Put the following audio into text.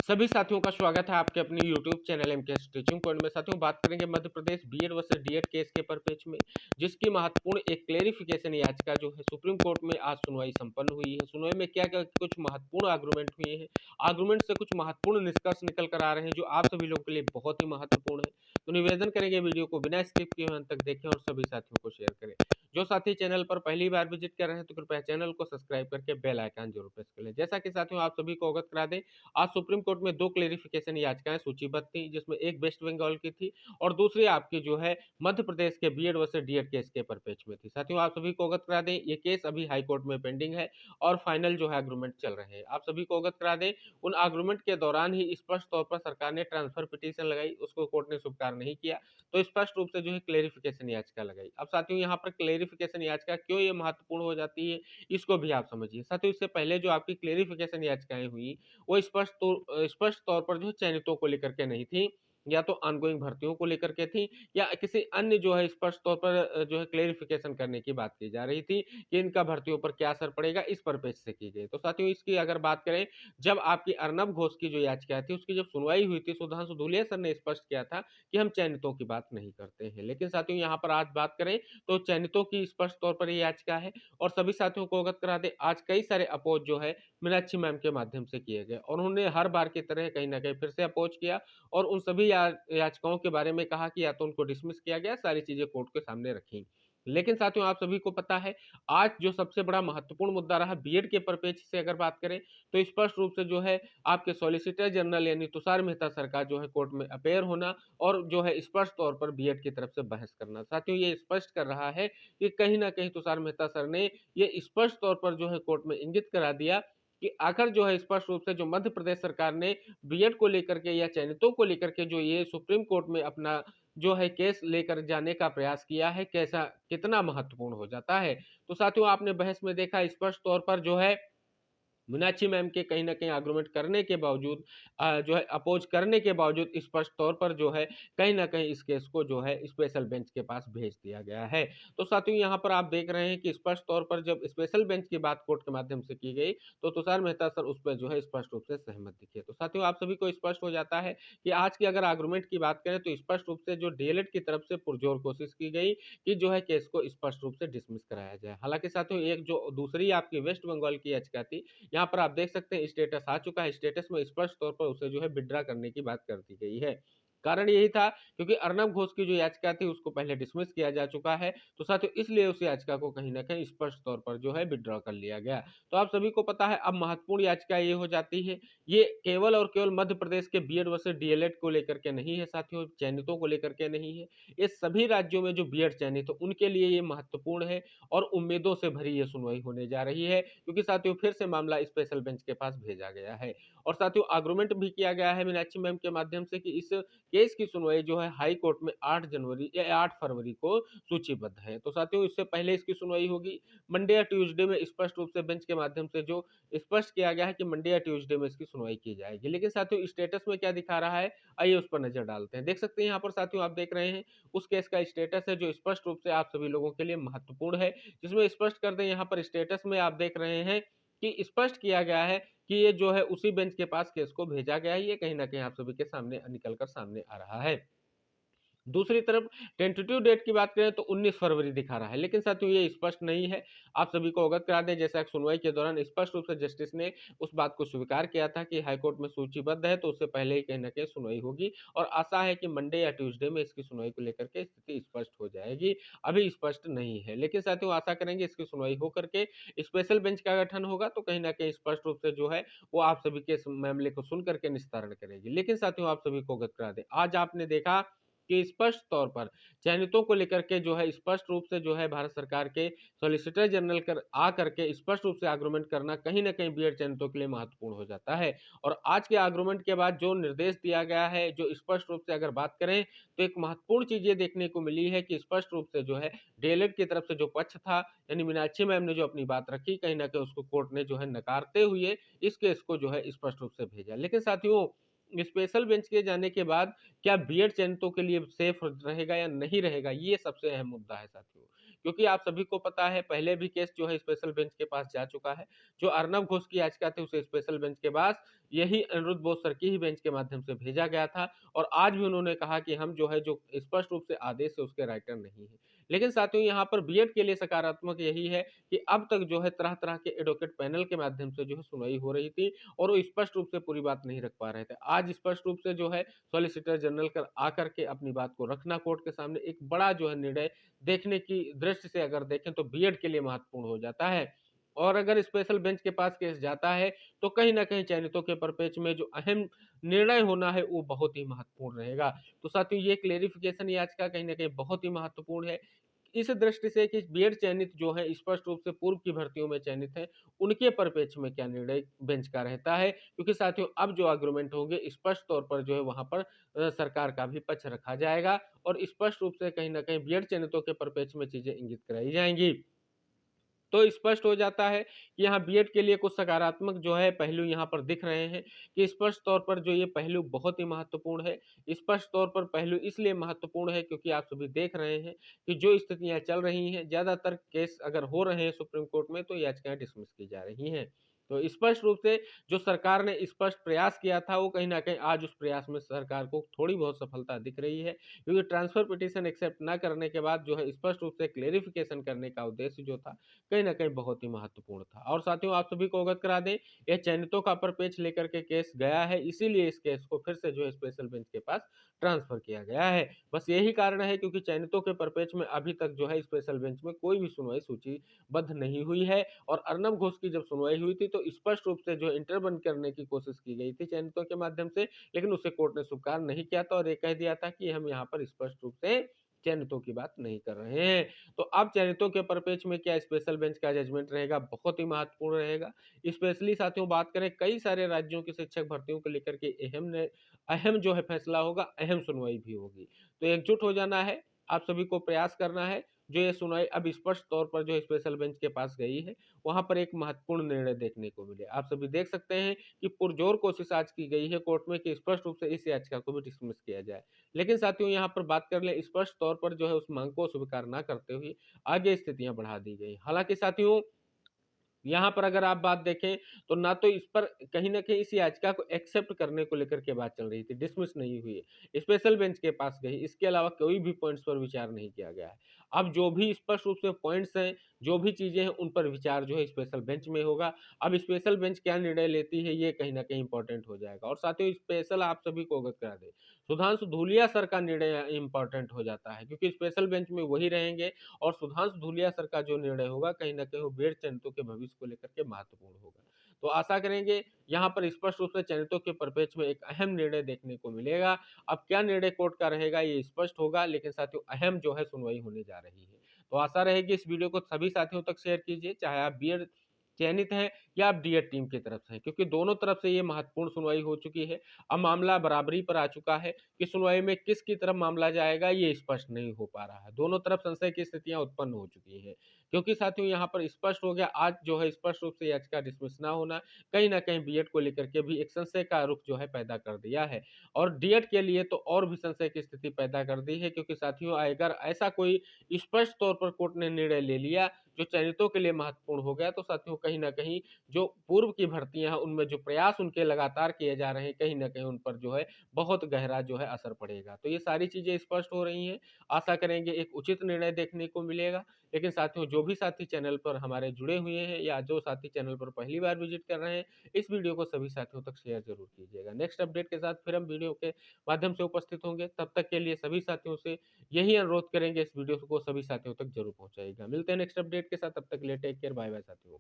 सभी साथियों का स्वागत है आपके अपने YouTube channel MKS teaching point में। साथियों, बात करेंगे Madhya Pradesh BEd versus DEd case के परिप्रेक्ष्य में, जिसकी महत्वपूर्ण एक क्लेरिफिकेशन याचिका जो है सुप्रीम कोर्ट में आज सुनवाई संपन्न हुई है। सुनवाई में क्या क्या कुछ महत्वपूर्ण आर्गुमेंट हुए हैं, आर्गुमेंट से कुछ महत्वपूर्ण निष्कर्ष निकल कर आ रहे हैं जो आप सभी लोगों के लिए बहुत ही महत्वपूर्ण है। तो निवेदन करेंगे वीडियो को बिना स्किप किए अंत तक देखें और सभी साथियों को शेयर करें। जो साथी चैनल पर पहली बार विजिट कर रहे हैं तो कृपया चैनल को सब्सक्राइब करके बेल आइकन जरूर प्रेस कर लें। जैसा कि साथियों आप सभी को अवगत करा दें, आज सुप्रीम कोर्ट में दो क्लेरिफिकेशन याचिकाएं सूचीबद्ध थी, जिसमें एक वेस्ट बंगाल की थी और दूसरी आपकी जो है मध्य प्रदेश के बीएड वर्सेस डीएड केस के परिप्रेक्ष्य में थी। साथियों आप सभी को अवगत करा दें, ये केस अभी हाई कोर्ट में पेंडिंग है और फाइनल जो है एग्रीमेंट चल रहे हैं। आप सभी को अवगत करा दें, उन एग्रीमेंट के दौरान ही स्पष्ट तौर पर सरकार ने ट्रांसफर पिटीशन लगाई, उसको कोर्ट ने स्वीकार नहीं किया, तो स्पष्ट रूप से जो है क्लेरिफिकेशन याचिका लगाई। अब साथियों यहाँ पर क्लेरिफिकेशन याचिका क्यों ये महत्वपूर्ण हो जाती है, इसको भी आप समझिए। साथियों इससे पहले जो आपकी क्लेरिफिकेशन याचिकाएं हुई वो स्पष्ट तौर पर जो है चयनितों को लेकर के नहीं थी, या तो ऑनगोइंग भर्तियों को लेकर के थी, या किसी अन्य जो है स्पष्ट तौर पर जो है क्लेरिफिकेशन करने की बात की जा रही थी कि इनका भर्तियों पर क्या असर पड़ेगा, इस पर्पज से की गई। तो साथियों इसकी अगर बात करें, जब आपकी अर्नब घोष की जो याचिका थी उसकी जब सुनवाई हुई थी, सुधांशु धूलिया सर ने स्पष्ट किया था कि हम चयनितों की बात नहीं करते हैं। लेकिन साथियों यहाँ पर आज बात करें तो चयनितों की स्पष्ट तौर पर यह याचिका है और सभी साथियों को अवगत करा दे, आज कई सारे अपोज जो है मीनाक्षी मैम के माध्यम से किए गए और उन्होंने हर बार की तरह कहीं ना कहीं फिर से अपोज किया और उन सभी याचिकाओं के बारे में कहा कि या तो उनको डिसमिस किया गया, सारी चीजें कोर्ट के सामने रखी। लेकिन साथियों आप सभी को पता है, आज जो सबसे बड़ा महत्वपूर्ण मुद्दा रहा बीएड के परिप्रेक्ष्य से अगर बात करें तो स्पष्ट रूप से जो है आपके सॉलिसिटर जनरल यानी तुषार मेहता सर का जो है कोर्ट में अपेयर होना और जो है स्पष्ट तौर पर बीएड की तरफ से बहस करना। साथियों ये स्पष्ट कर रहा है कि कहीं ना कहीं तुषार मेहता सर ने ये स्पष्ट तौर पर जो है कोर्ट में इंगित करा दिया कि आखिर जो है स्पष्ट रूप से जो मध्य प्रदेश सरकार ने बीएड को लेकर के या चयनितों को लेकर के जो ये सुप्रीम कोर्ट में अपना जो है केस लेकर जाने का प्रयास किया है, कैसा कितना महत्वपूर्ण हो जाता है। तो साथियों आपने बहस में देखा स्पष्ट तौर पर जो है मीनाक्षी मैम के कहीं ना कहीं आर्गुमेंट करने के बावजूद जो है अपोज करने के बावजूद स्पष्ट तौर पर जो है कहीं ना कहीं इस केस को जो है स्पेशल बेंच के पास भेज दिया गया है। तो साथियों यहाँ पर आप देख रहे हैं कि स्पष्ट तौर पर जब स्पेशल बेंच की बात कोर्ट के माध्यम से की गई तो तुषार मेहता सर उस पर जो है स्पष्ट रूप से सहमत दिखे। तो साथियों आप सभी को स्पष्ट हो जाता है कि आज की अगर आर्गुमेंट की बात करें तो स्पष्ट रूप से जो डीएलएड की तरफ से पुरजोर कोशिश की गई कि जो है केस को स्पष्ट रूप से डिसमिस कराया जाए। हालांकि साथियों एक जो दूसरी आपकी वेस्ट बंगाल की याचिका थी, यहाँ पर आप देख सकते हैं स्टेटस आ चुका है, स्टेटस में स्पष्ट तौर पर उसे जो है विड्रा करने की बात कर दी गई है। कारण यही था क्योंकि अर्नब घोष की जो याचिका थी उसको पहले डिसमिस किया जा चुका है, तो साथियों इसलिए उस याचिका को कहीं ना कहीं स्पष्ट तौर पर जो है विड्रॉ कर लिया गया। तो आप सभी को पता है अब महत्वपूर्ण याचिका ये हो जाती है, ये केवल और केवल मध्य प्रदेश के बीएड वर्सेस डीएलएड को लेकर के नहीं है साथियों, चयनितों को लेकर के नहीं है, ये सभी राज्यों में जो बीएड चयनित है उनके लिए ये महत्वपूर्ण है और उम्मीदों से भरी ये सुनवाई होने जा रही है, क्योंकि साथियों फिर से मामला स्पेशल बेंच के पास भेजा गया है और साथियों आर्गुमेंट भी किया गया है मीनाक्षी मैम के माध्यम से कि इस केस की सुनवाई जो है हाई कोर्ट में 8 जनवरी या 8 फरवरी को सूचीबद्ध है। तो साथियों इससे पहले इसकी सुनवाई होगी मंडे या ट्यूसडे में, स्पष्ट रूप से बेंच के माध्यम से जो स्पष्ट किया गया है कि मंडे या ट्यूसडे में इसकी सुनवाई की जाएगी। लेकिन साथियों स्टेटस में क्या दिखा रहा है, आइए उस पर नजर डालते हैं। देख सकते हैं यहाँ पर साथियों आप देख रहे हैं उस केस का स्टेटस है जो स्पष्ट रूप से आप सभी लोगों के लिए महत्वपूर्ण है, जिसमें स्पष्ट कर दें यहाँ पर स्टेटस में आप देख रहे हैं कि स्पष्ट किया गया है कि ये जो है उसी बेंच के पास केस को भेजा गया है। ये कहीं ना कहीं आप सभी के सामने निकल कर सामने आ रहा है। दूसरी तरफ टेंटेटिव डेट की बात करें तो 19 फरवरी दिखा रहा है, लेकिन साथियों ये स्पष्ट नहीं है। आप सभी को अवगत करा दें, जैसा सुनवाई के दौरान स्पष्ट रूप से जस्टिस ने उस बात को स्वीकार किया था कि हाईकोर्ट में सूचीबद्ध है तो उससे पहले ही कहीं ना कहीं सुनवाई होगी और आशा है कि मंडे या ट्यूसडे में इसकी सुनवाई को लेकर के स्थिति स्पष्ट हो जाएगी। अभी स्पष्ट नहीं है, लेकिन साथियों आशा करेंगे इसकी सुनवाई होकर के स्पेशल बेंच का गठन होगा तो कहीं ना कहीं स्पष्ट रूप से जो है वो आप सभी के इस मामले को सुन करके निस्तारण करेगी। लेकिन साथियों आप सभी को अवगत करा दें, आज आपने देखा कि स्पष्ट तौर पर चयनितों को लेकर के जो है स्पष्ट रूप से जो है भारत सरकार के सॉलिसिटर जनरल कर आ करके स्पष्ट रूप से आर्गुमेंट करना कहीं ना कहीं बीएड चयनितों के लिए महत्वपूर्ण हो जाता है। और आज के आर्गुमेंट के बाद जो निर्देश दिया गया है, जो स्पष्ट रूप से अगर बात करें तो एक महत्वपूर्ण चीज ये देखने को मिली है कि स्पष्ट रूप से जो है डीएलएड की तरफ से जो पक्ष था यानी मीनाक्षी मैम ने जो अपनी बात रखी, कहीं ना कहीं उसको कोर्ट ने जो है नकारते हुए इस केस को जो है स्पष्ट रूप से भेजा। लेकिन साथियों स्पेशल बेंच के जाने के बाद क्या बीएड चयनितों के लिए सेफ रहेगा या नहीं रहेगा, ये सबसे अहम मुद्दा है साथियों। क्योंकि आप सभी को पता है पहले भी केस जो है स्पेशल बेंच के पास जा चुका है। जो अर्नब घोष की याचिका थी उसे स्पेशल बेंच के पास यही अनिरुद्ध बोस सर की ही बेंच के माध्यम से भेजा गया था और आज भी उन्होंने कहा कि हम जो है जो स्पष्ट रूप से आदेश है उसके राइटर नहीं है। लेकिन साथियों यहाँ पर बीएड के लिए सकारात्मक यही है कि अब तक जो है तरह-तरह के एडवोकेट पैनल के माध्यम से जो है सुनवाई हो रही थी और वो स्पष्ट रूप से पूरी बात नहीं रख पा रहे थे। आज स्पष्ट रूप से जो है सॉलिसिटर जनरल कर आकर के अपनी बात को रखना कोर्ट के सामने एक बड़ा जो है निर्णय देखने की दृष्टि से अगर देखें तो बीएड के लिए महत्वपूर्ण हो जाता है। और अगर स्पेशल बेंच के पास केस जाता है तो कहीं न कहीं चयनितों के परिप्रेक्ष्य में जो अहम निर्णय होना है वो बहुत ही महत्वपूर्ण रहेगा। तो साथियों ये क्लेरिफिकेशन याचिका कहीं न कहीं बहुत ही महत्वपूर्ण है। इस दृष्टि से कि बीएड चयनित जो है स्पष्ट रूप से पूर्व की भर्तियों में चयनित हैं, उनके परिप्रेक्ष्य में क्या निर्णय बेंच का रहता है। क्योंकि साथियों अब जो आर्गुमेंट होंगे स्पष्ट तौर पर जो है वहाँ पर सरकार का भी पक्ष रखा जाएगा और स्पष्ट रूप से कहीं न कहीं बीएड चयनितों के परिप्रेक्ष्य में चीज़ें इंगित कराई जाएँगी। तो स्पष्ट हो जाता है कि यहाँ बीएड के लिए कुछ सकारात्मक जो है पहलू यहाँ पर दिख रहे हैं कि स्पष्ट तौर पर जो ये पहलू बहुत ही महत्वपूर्ण है। स्पष्ट तौर पर पहलू इसलिए महत्वपूर्ण है क्योंकि आप सभी देख रहे हैं कि जो स्थितियाँ चल रही हैं, ज़्यादातर केस अगर हो रहे हैं सुप्रीम कोर्ट में तो याचिकाएँ डिसमिस की जा रही हैं। तो स्पष्ट रूप से जो सरकार ने स्पष्ट प्रयास किया था वो कहीं न कहीं आज उस प्रयास में सरकार को थोड़ी बहुत सफलता दिख रही है। क्योंकि ट्रांसफर पिटीशन एक्सेप्ट ना करने के बाद जो है स्पष्ट रूप से क्लेरिफिकेशन करने का उद्देश्य जो था कहीं न कहीं बहुत ही महत्वपूर्ण था। और साथियों आप सभी को अवगत करा दें, ये चयनितों का परिप्रेक्ष्य लेकर के केस गया है, इसीलिए इस केस को फिर से जो है स्पेशल बेंच के पास ट्रांसफर किया गया है। बस यही कारण है क्योंकि चयनितों के परिप्रेक्ष्य में अभी तक जो है स्पेशल बेंच में कोई भी सुनवाई सूचीबद्ध नहीं हुई है और अर्नब घोष की जब सुनवाई हुई थी तो स्पष्ट रूप से जो इंटरवेन करने की कोशिश की गई थी चयनितों के माध्यम से, लेकिन उसे कोर्ट ने स्वीकार नहीं किया था और ये कह दिया था कि हम यहाँ पर स्पष्ट रूप से चयनितों की बात नहीं कर रहे हैं। तो अब चयनितों के परिप्रेक्ष्य में क्या स्पेशल बेंच का जजमेंट रहेगा, बहुत ही महत्वपूर्ण रहेगा। स्पेशली साथियों बात करें कई सारे राज्यों की शिक्षक भर्तियों को लेकर के अहम जो है फैसला होगा, अहम सुनवाई भी होगी। तो एकजुट हो जाना है, आप सभी को प्रयास करना है, जो ये सुनवाई अब स्पष्ट तौर पर जो स्पेशल बेंच के पास गई है, वहाँ पर एक महत्वपूर्ण निर्णय देखने को मिले। आप सभी देख सकते हैं कि पुरजोर कोशिश आज की गई है कोर्ट में कि स्पष्ट रूप से इस याचिका को भी डिसमिस किया जाए। लेकिन साथियों यहाँ पर बात कर लें स्पष्ट तौर पर जो है उस मांग को स्वीकार ना करते हुए आगे स्थितियां बढ़ा दी गई। हालांकि साथियों यहाँ पर अगर आप बात देखें तो ना तो इस पर कहीं न कहीं इस याचिका को एक्सेप्ट करने को लेकर के बात चल रही थी, डिसमिस नहीं हुई है। स्पेशल बेंच के पास गई, इसके अलावा कोई भी पॉइंट्स पर विचार नहीं किया गया है। अब जो भी स्पष्ट रूप से पॉइंट्स हैं, जो भी चीज़ें हैं, उन पर विचार जो है स्पेशल बेंच में होगा। अब स्पेशल बेंच क्या निर्णय लेती है, ये कहीं न कहीं इम्पोर्टेंट हो जाएगा और साथियों स्पेशल आप सभी को अवगत करा दें, सुधांशु धूलिया सर का निर्णय इम्पोर्टेंट हो जाता है क्योंकि स्पेशल बेंच में वही रहेंगे और सुधांशु धूलिया सर का जो निर्णय होगा कहीं न कहीं वो बीएड चयनितों के भविष्य को लेकर के महत्वपूर्ण होगा। तो आशा करेंगे यहाँ पर स्पष्ट रूप से चयनितों के परिप्रेक्ष्य में एक अहम निर्णय देखने को मिलेगा। अब क्या निर्णय कोर्ट का रहेगा ये स्पष्ट होगा, लेकिन साथियों अहम जो है सुनवाई होने जा रही है। तो आशा रहेगी इस वीडियो को सभी साथियों तक शेयर कीजिए, चाहे आप बीएड चयनित हैं या आप डीएड टीम की तरफ से हैं, क्योंकि दोनों तरफ से ये महत्वपूर्ण सुनवाई हो चुकी है। अब मामला बराबरी पर आ चुका है कि सुनवाई में किसकी तरफ मामला जाएगा ये स्पष्ट नहीं हो पा रहा है। दोनों तरफ संशय की स्थितियां उत्पन्न हो चुकी हैं, क्योंकि साथियों यहाँ पर स्पष्ट हो गया आज जो है स्पष्ट रूप से याचिका डिसमिस ना होना कहीं न कहीं बीएड को लेकर के भी एक संशय का रुख जो है पैदा कर दिया है और डीएड के लिए तो और भी संशय की स्थिति पैदा कर दी है, क्योंकि साथियों अगर ऐसा कोई स्पष्ट तौर पर कोर्ट ने निर्णय ले लिया जो चयनितों के लिए महत्वपूर्ण हो गया, तो साथियों कहीं न कहीं जो पूर्व की भर्तियाँ हैं, उनमें जो प्रयास उनके लगातार किए जा रहे हैं, कहीं न कहीं उन पर जो है बहुत गहरा जो है असर पड़ेगा। तो ये सारी चीज़ें स्पष्ट हो रही हैं। आशा करेंगे एक उचित निर्णय देखने को मिलेगा। लेकिन साथियों जो भी साथी चैनल पर हमारे जुड़े हुए हैं या जो साथी चैनल पर पहली बार विज़िट कर रहे हैं, इस वीडियो को सभी साथियों तक शेयर ज़रूर कीजिएगा। नेक्स्ट अपडेट के साथ फिर हम वीडियो के माध्यम से उपस्थित होंगे। तब तक के लिए सभी साथियों से यही अनुरोध करेंगे, इस वीडियो को सभी साथियों तक ज़रूर पहुँचाइएगा। मिलते हैं नेक्स्ट अपडेट के साथ, तब तक के लिए टेक केयर, बाय बाय साथियों।